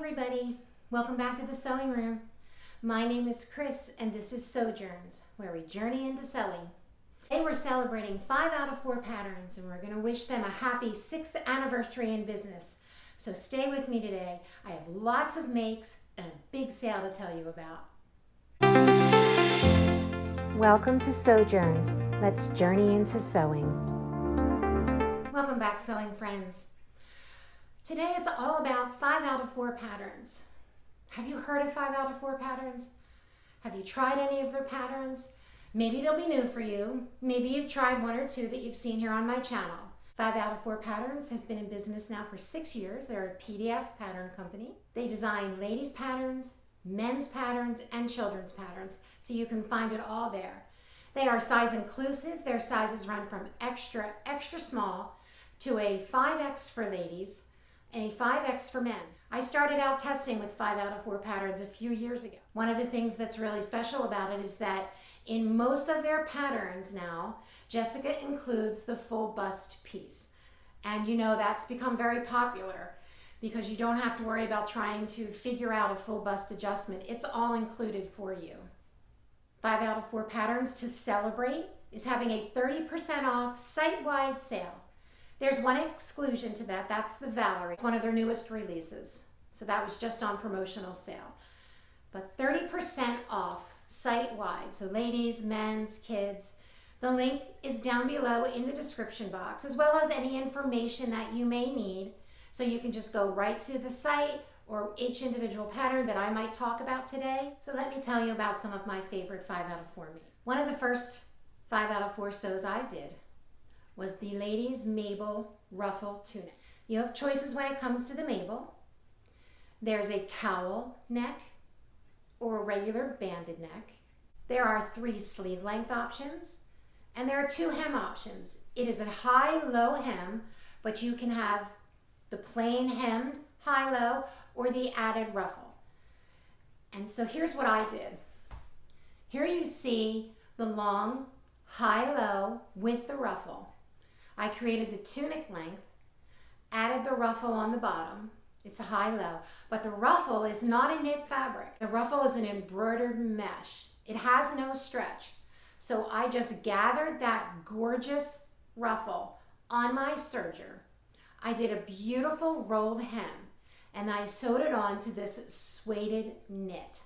everybody. Welcome back to the sewing room. My name is Chris and this is Sewjourns, where we journey into sewing. Today we're celebrating 5 out of 4 patterns and we're going to wish them a happy 6th anniversary in business. So stay with me today. I have lots of makes and a big sale to tell you about. Welcome to Sewjourns. Let's journey into sewing. Welcome back, sewing friends. Today it's all about 5 out of 4 patterns. Have you heard of 5 out of 4 patterns? Have you tried any of their patterns? Maybe they'll be new for you. Maybe you've tried 1 or 2 that you've seen here on my channel. 5 out of 4 Patterns has been in business now for 6 years. They're a PDF pattern company. They design ladies' patterns, men's patterns, and children's patterns, so you can find it all there. They are size inclusive. Their sizes run from extra, extra small to a 5X for ladies and a 5X for men. I started out testing with 5 out of 4 patterns a few years ago. One of the things that's really special about it is that in most of their patterns now, Jessica includes the full bust piece. And you know that's become very popular because you don't have to worry about trying to figure out a full bust adjustment. It's all included for you. 5 out of 4 Patterns to celebrate is having a 30% off site-wide sale. There's one exclusion to that. That's the Valerie. It's one of their newest releases. So that was just on promotional sale. But 30% off site-wide. So ladies, men's, kids. The link is down below in the description box, as well as any information that you may need. So you can just go right to the site or each individual pattern that I might talk about today. So let me tell you about some of my favorite 5 out of 4 makes. One of the first 5 out of 4 sews I did was the ladies' mabel ruffle tunic. You have choices when it comes to the mabel. There's a cowl neck or a regular banded neck. There are 3 sleeve length options and there are 2 hem options. It is a high-low hem, but you can have the plain hemmed high-low or the added ruffle. And so here's what I did. Here you see the long high-low with the ruffle. I created the tunic length, added the ruffle on the bottom. It's a high-low, but the ruffle is not a knit fabric. The ruffle is an embroidered mesh. It has no stretch. So I just gathered that gorgeous ruffle on my serger. I did a beautiful rolled hem and I sewed it on to this suede knit.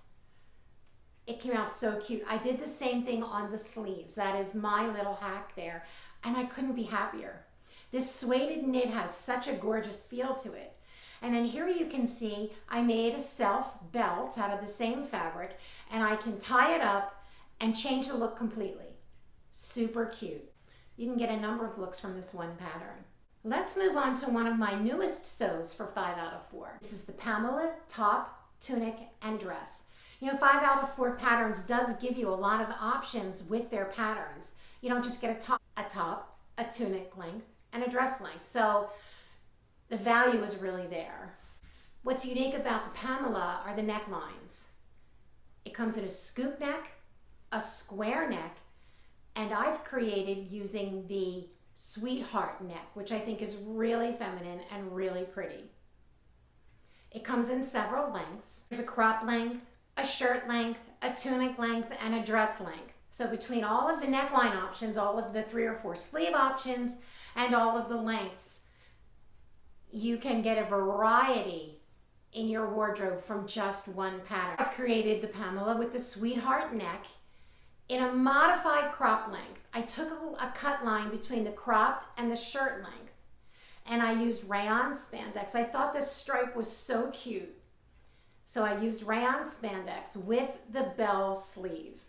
It came out so cute. I did the same thing on the sleeves. That is my little hack there. And I couldn't be happier. This suede knit has such a gorgeous feel to it. And then here you can see I made a self belt out of the same fabric and I can tie it up and change the look completely. Super cute. You can get a number of looks from this one pattern. Let's move on to one of my newest sews for 5 out of 4. This is the Pamela top, tunic, and dress. You know, 5 out of 4 Patterns does give you a lot of options with their patterns. You don't just get a top, a tunic length, and a dress length. So the value is really there. What's unique about the Pamela are the necklines. It comes in a scoop neck, a square neck, and I've created using the sweetheart neck, which I think is really feminine and really pretty. It comes in several lengths. There's a crop length, a shirt length, a tunic length, and a dress length. So between all of the neckline options, all of the 3 or 4 sleeve options, and all of the lengths, you can get a variety in your wardrobe from just one pattern. I've created the Pamela with the sweetheart neck in a modified crop length. I took a cut line between the cropped and the shirt length, and I used rayon spandex. I thought this stripe was so cute. So I used rayon spandex with the bell sleeve.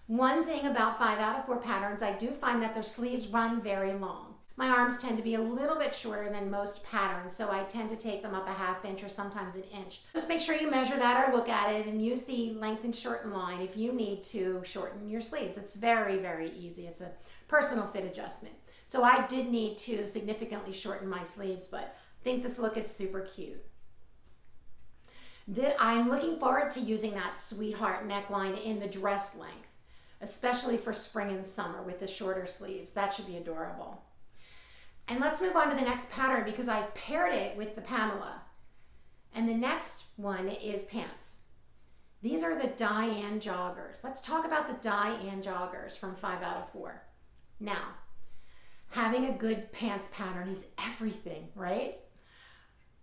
One thing about 5 out of 4 Patterns, I do find that their sleeves run very long. My arms tend to be a little bit shorter than most patterns, so I tend to take them up a ½ inch or sometimes an inch. Just make sure you measure that or look at it and use the length and shorten line if you need to shorten your sleeves. It's very, very easy. It's a personal fit adjustment. So I did need to significantly shorten my sleeves, but I think this look is super cute. I'm looking forward to using that sweetheart neckline in the dress length, especially for spring and summer with the shorter sleeves. That should be adorable. And let's move on to the next pattern because I've paired it with the Pamela. And the next one is pants. These are the Diane joggers. Let's talk about the Diane joggers from 5 out of 4. Now, having a good pants pattern is everything, right?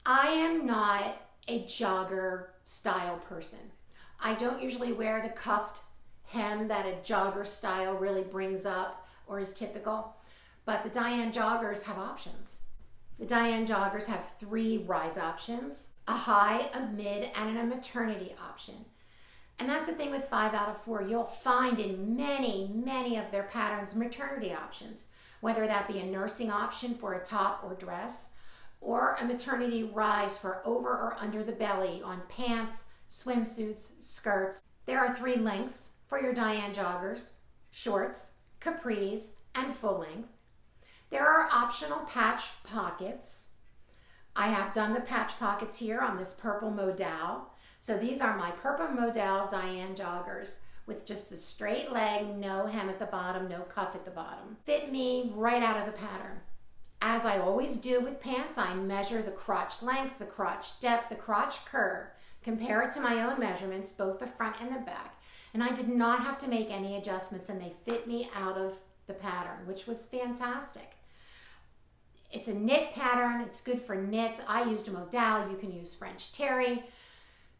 I am not a jogger style person. I don't usually wear the cuffed hem that a jogger style really brings up or is typical, but the Diane joggers have options. The Diane joggers have 3 rise options, a high, a mid, and a maternity option. And that's the thing with 5 out of 4. You'll find in many of their patterns maternity options, whether that be a nursing option for a top or dress, or a maternity rise for over or under the belly on pants, swimsuits, skirts. There are 3 lengths for your Diane joggers: shorts, capris, and full length. There are optional patch pockets. I have done the patch pockets here on this purple modal. So these are my purple modal Diane joggers with just the straight leg, no hem at the bottom, no cuff at the bottom. Fit me right out of the pattern. As I always do with pants, I measure the crotch length, the crotch depth, the crotch curve, compare it to my own measurements, both the front and the back. And I did not have to make any adjustments, and they fit me out of the pattern, which was fantastic. It's a knit pattern. It's good for knits. I used a modal. You can use French terry,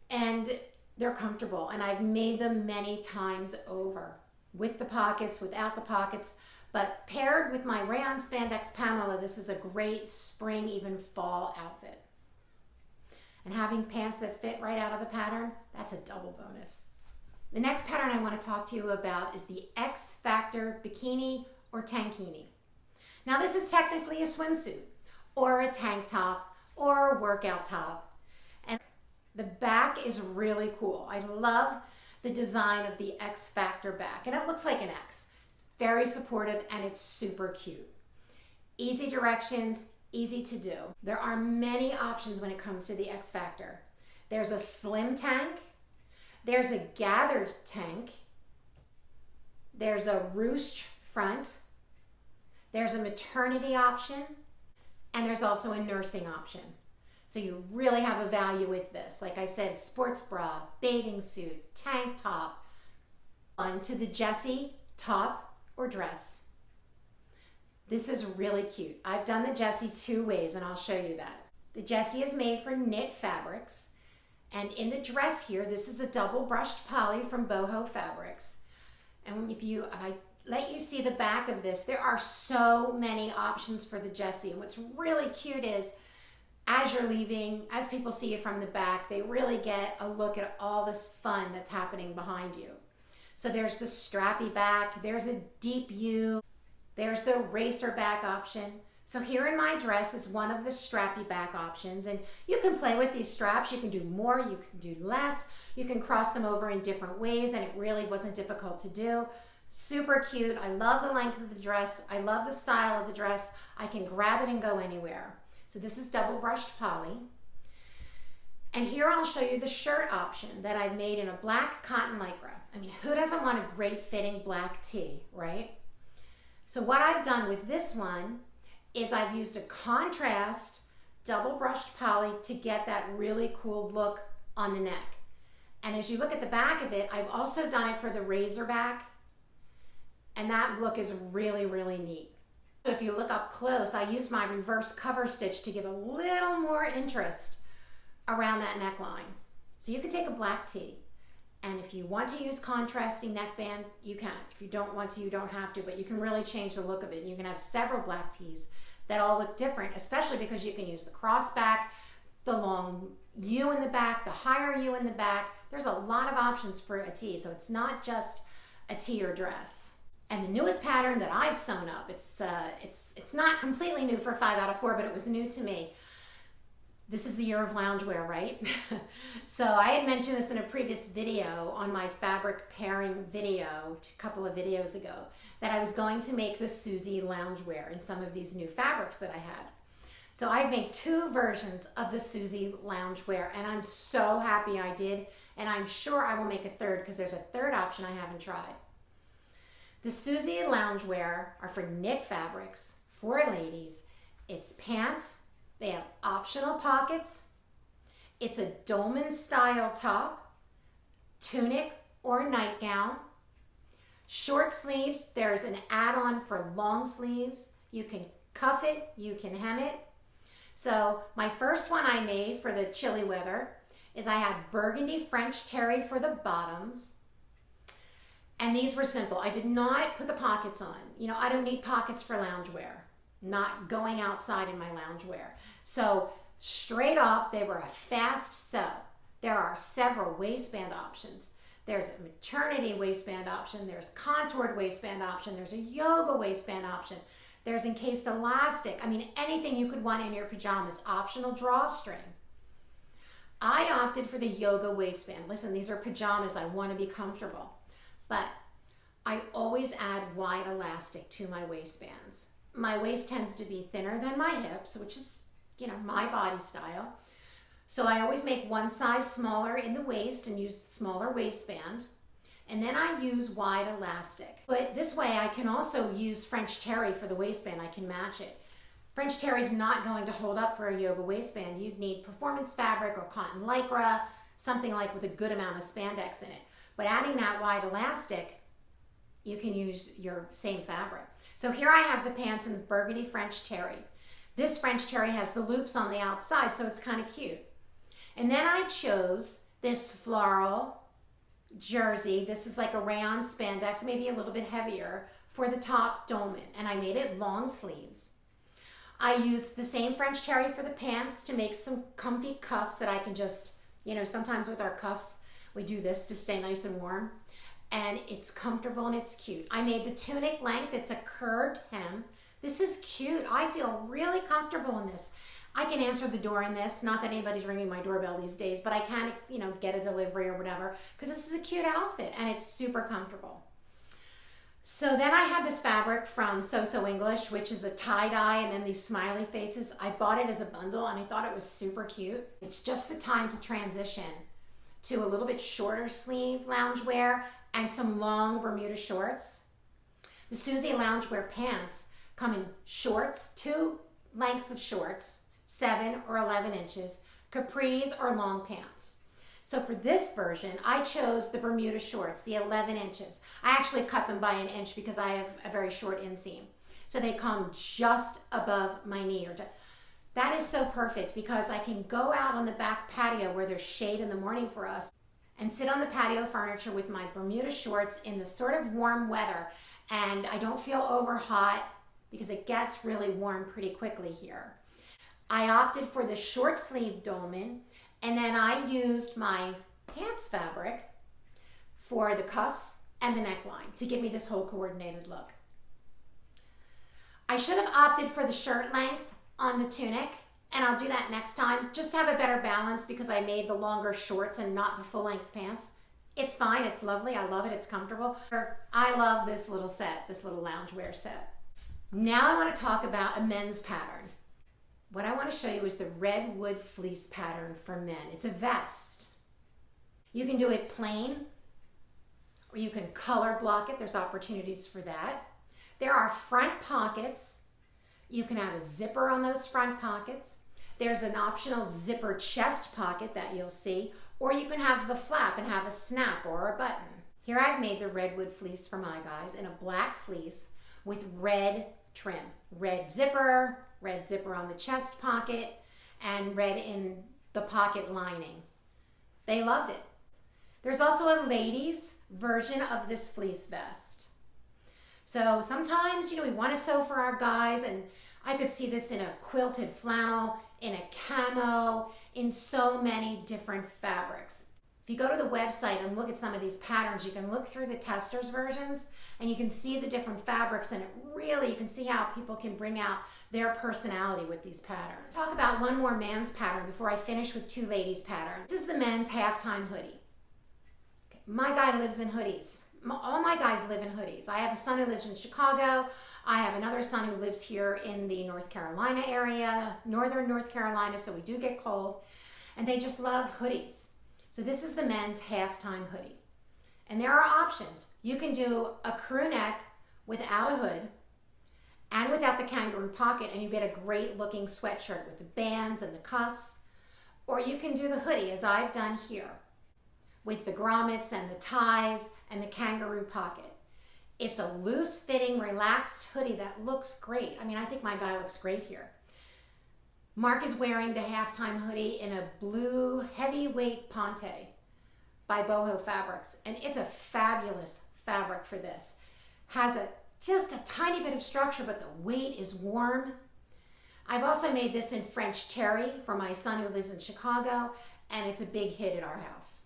and they're comfortable. And I've made them many times over, with the pockets, without the pockets. But paired with my rayon spandex Pamela, this is a great spring, even fall outfit. And having pants that fit right out of the pattern, that's a double bonus. The next pattern I want to talk to you about is the X Factor bikini or tankini. Now this is technically a swimsuit or a tank top or a workout top. And the back is really cool. I love the design of the X Factor back, and it looks like an X. It's very supportive and it's super cute. Easy directions, easy to do. There are many options when it comes to the X Factor. There's a slim tank, there's a gathered tank, there's a ruched front, there's a maternity option, and there's also a nursing option. So you really have a value with this. Like I said, sports bra, bathing suit, tank top, onto the Jessie top or dress. This is really cute. I've done the Jessie 2 ways, and I'll show you that. The Jessie is made for knit fabrics, and in the dress here, this is a double brushed poly from Boho Fabrics. And if I let you see the back of this, there are so many options for the Jessie. And what's really cute is, as you're leaving, as people see you from the back, they really get a look at all this fun that's happening behind you. So there's the strappy back, there's a deep U, there's the racer back option. So here in my dress is one of the strappy back options, and you can play with these straps. You can do more, you can do less, you can cross them over in different ways, and it really wasn't difficult to do. Super cute. I love the length of the dress. I love the style of the dress. I can grab it and go anywhere. So this is double brushed poly. And here I'll show you the shirt option that I've made in a black cotton lycra. I mean, who doesn't want a great fitting black tee, right? So what I've done with this one is I've used a contrast double brushed poly to get that really cool look on the neck. And as you look at the back of it, I've also done it for the razor back, and that look is really, really neat. So if you look up close, I used my reverse cover stitch to give a little more interest around that neckline. So you can take a black tee, and if you want to use contrasting neckband, you can. If you don't want to, you don't have to, but you can really change the look of it. You can have several black tees that all look different, especially because you can use the cross back, the long U in the back, the higher U in the back. There's a lot of options for a tee, so it's not just a tee or dress. And the newest pattern that I've sewn up, it's not completely new for 5 out of 4, but it was new to me. This is the year of loungewear, right? So I had mentioned this in a previous video on my fabric pairing video, a couple of videos ago, that I was going to make the Susie loungewear in some of these new fabrics that I had. So I've made 2 versions of the Susie loungewear, and I'm so happy I did, and I'm sure I will make a 3rd because there's a 3rd option I haven't tried. The Susie loungewear are for knit fabrics, for ladies. It's pants, they have optional pockets, It's a dolman style top, tunic or nightgown. Short sleeves, there's an add-on for long sleeves. You can cuff it, you can hem it. So my first one I made for the chilly weather is I had burgundy French terry for the bottoms. And these were simple. I did not put the pockets on. You know, I don't need pockets for loungewear. Not going outside in my loungewear. So straight up, they were a fast sew. There are several waistband options. There's a maternity waistband option. There's contoured waistband option. There's a yoga waistband option. There's encased elastic. I mean, anything you could want in your pajamas. Optional drawstring. I opted for the yoga waistband. Listen, these are pajamas. I want to be comfortable. But I always add wide elastic to my waistbands. My waist tends to be thinner than my hips, which is, you know, my body style. So I always make one size smaller in the waist and use the smaller waistband. And then I use wide elastic. But this way I can also use French terry for the waistband. I can match it. French terry is not going to hold up for a yoga waistband. You'd need performance fabric or cotton lycra, something like with a good amount of spandex in it. But adding that wide elastic, you can use your same fabric. So here I have the pants in the burgundy French terry. This French terry has the loops on the outside, so it's kind of cute. And then I chose this floral jersey. This is like a rayon spandex, maybe a little bit heavier, for the top dolman. And I made it long sleeves. I used the same French terry for the pants to make some comfy cuffs that I can just, you know, sometimes with our cuffs, we do this to stay nice and warm. And it's comfortable and it's cute. I made the tunic length. It's a curved hem. This is cute. I feel really comfortable in this. I can answer the door in this. Not that anybody's ringing my doorbell these days, but I can, you know, get a delivery or whatever, because this is a cute outfit and it's super comfortable. So then I have this fabric from So English, which is a tie-dye and then these smiley faces. I bought it as a bundle and I thought it was super cute. It's just the time to transition to a little bit shorter sleeve loungewear and some long Bermuda shorts. The Susie loungewear pants come in shorts, 2 lengths of shorts, 7 or 11 inches, capris or long pants. So for this version, I chose the Bermuda shorts, the 11 inches. I actually cut them by an inch because I have a very short inseam. So they come just above my knee. That is so perfect because I can go out on the back patio where there's shade in the morning for us and sit on the patio furniture with my Bermuda shorts in the sort of warm weather. And I don't feel over hot because it gets really warm pretty quickly here. I opted for the short sleeve dolman, and then I used my pants fabric for the cuffs and the neckline to give me this whole coordinated look. I should have opted for the shirt length on the tunic, and I'll do that next time just to have a better balance because I made the longer shorts and not the full length pants. It's fine, it's lovely, I love it, it's comfortable. I love this little set, this little loungewear set. Now I want to talk about a men's pattern. What I want to show you is the redwood fleece pattern for men. It's a vest. You can do it plain, or you can color block it. There's opportunities for that. There are front pockets. You can have a zipper on those front pockets. There's an optional zipper chest pocket that you'll see, or you can have the flap and have a snap or a button. Here I've made the redwood fleece for my guys in a black fleece with red trim. Red zipper on the chest pocket, and red in the pocket lining. They loved it. There's also a ladies version of this fleece vest. So sometimes, you know, we want to sew for our guys, and I could see this in a quilted flannel, in a camo, in so many different fabrics. If you go to the website and look at some of these patterns, you can look through the testers versions and you can see the different fabrics, and it really, you can see how people can bring out their personality with these patterns. Let's talk about one more man's pattern before I finish with 2 ladies' patterns. This is the men's halftime hoodie. Okay. My guy lives in hoodies. All my guys live in hoodies. I have a son who lives in Chicago. I have another son who lives here in the North Carolina area, northern North Carolina, so we do get cold. And they just love hoodies. So this is the men's halftime hoodie. And there are options. You can do a crew neck without a hood and without the kangaroo pocket, and you get a great looking sweatshirt with the bands and the cuffs. Or you can do the hoodie as I've done here with the grommets and the ties and the kangaroo pocket. It's a loose fitting, relaxed hoodie that looks great. I mean, I think my guy looks great here. Mark is wearing the halftime hoodie in a blue heavyweight ponte by Boho Fabrics, and it's a fabulous fabric for this. Has just a tiny bit of structure, but the weight is warm. I've also made this in French terry for my son who lives in Chicago, and it's a big hit at our house.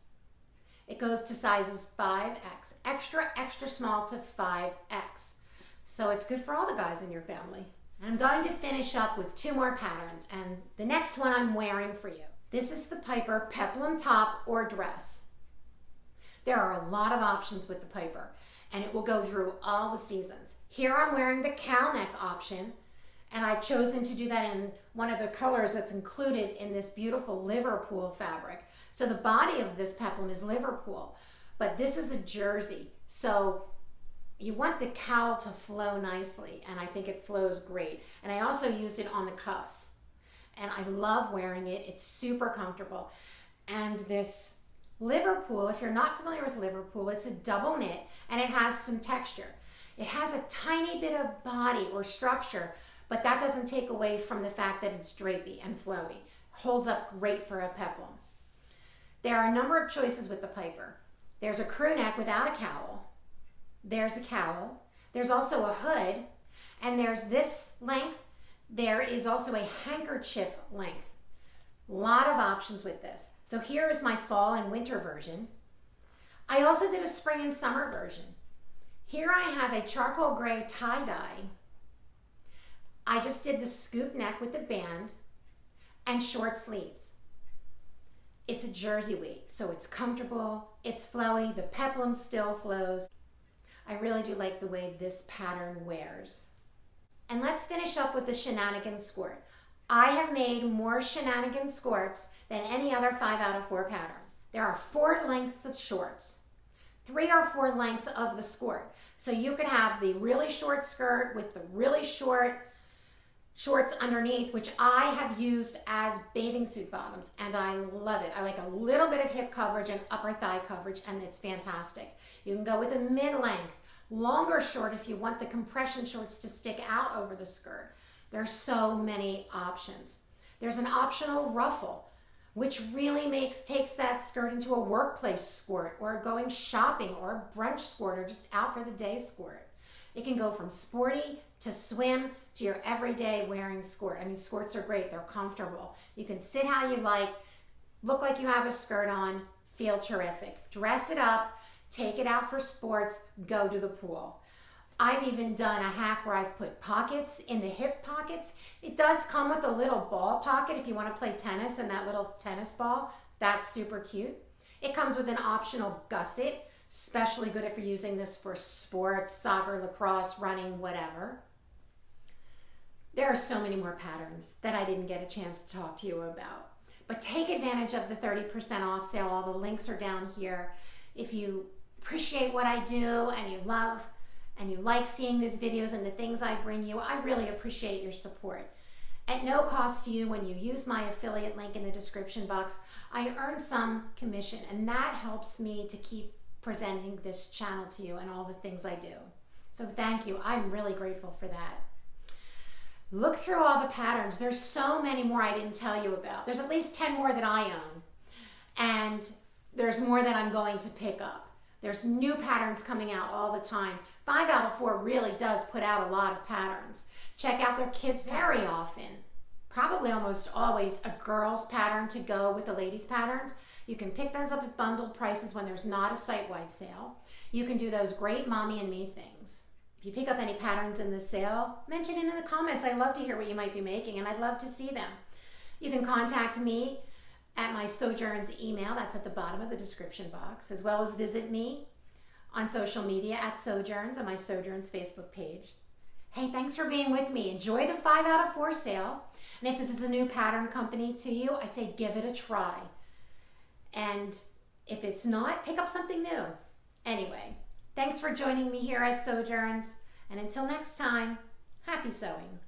It goes to sizes 5X, extra small to 5X. So it's good for all the guys in your family. And I'm going to finish up with 2 more patterns, and the next one I'm wearing for you. This is the Piper peplum top or dress. There are a lot of options with the Piper, and it will go through all the seasons. Here I'm wearing the cow neck option, and I've chosen to do that in one of the colors that's included in this beautiful Liverpool fabric. So the body of this peplum is Liverpool, but this is a jersey. So you want the cowl to flow nicely, and I think it flows great. And I also used it on the cuffs, and I love wearing it. It's super comfortable. And this Liverpool, if you're not familiar with Liverpool, it's a double knit, and it has some texture. It has a tiny bit of body or structure, but that doesn't take away from the fact that it's drapey and flowy. Holds up great for a peplum. There are a number of choices with the Piper. There's a crew neck without a cowl. There's a cowl. There's also a hood. And there's this length. There is also a handkerchief length. A lot of options with this. So here is my fall and winter version. I also did a spring and summer version. Here I have a charcoal gray tie-dye. I just did the scoop neck with the band and short sleeves. It's a jersey weight, so it's comfortable, it's flowy, the peplum still flows. I really do like the way this pattern wears. And let's finish up with the shenanigans skort. I have made more shenanigans skorts than any other 5 out of 4 patterns. There are 4 lengths of shorts, 3 or 4 lengths of the skort. So you could have the really short skirt with the really short shorts underneath, which I have used as bathing suit bottoms, and I love it. I like a little bit of hip coverage and upper thigh coverage, and it's fantastic. You can go with a mid-length, longer short if you want the compression shorts to stick out over the skirt. There's so many options. There's an optional ruffle, which really takes that skirt into a workplace skort, or going shopping, or a brunch skort, or just out for the day skort. It can go from sporty to swim to your everyday wearing skort. I mean, skorts are great. They're comfortable. You can sit how you like, look like you have a skirt on, feel terrific. Dress it up, take it out for sports, go to the pool. I've even done a hack where I've put pockets in the hip pockets. It does come with a little ball pocket if you want to play tennis, and that little tennis ball, that's super cute. It comes with an optional gusset, especially good if you're using this for sports, soccer, lacrosse, running, whatever. There are so many more patterns that I didn't get a chance to talk to you about. But take advantage of the 30% off sale. All the links are down here. If you appreciate what I do and you love and you like seeing these videos and the things I bring you, I really appreciate your support. At no cost to you, when you use my affiliate link in the description box, I earn some commission, and that helps me to keep presenting this channel to you and all the things I do. So thank you. I'm really grateful for that. Look through all the patterns. There's so many more I didn't tell you about. There's at least 10 more that I own, and there's more that I'm going to pick up. There's new patterns coming out all the time. 5 out of 4 really does put out a lot of patterns. Check out their kids very often. Probably almost always a girl's pattern to go with the ladies' patterns. You can pick those up at bundled prices when there's not a site-wide sale. You can do those great mommy and me things. If you pick up any patterns in the sale, mention it in the comments. I love to hear what you might be making, and I'd love to see them. You can contact me at my Sewjourns email, that's at the bottom of the description box, as well as visit me on social media at Sewjourns on my Sewjourns Facebook page. Hey, thanks for being with me. Enjoy the 5 out of 4 sale. And if this is a new pattern company to you, I'd say give it a try. And if it's not, pick up something new. Anyway, thanks for joining me here at Sewjourns. And until next time, happy sewing.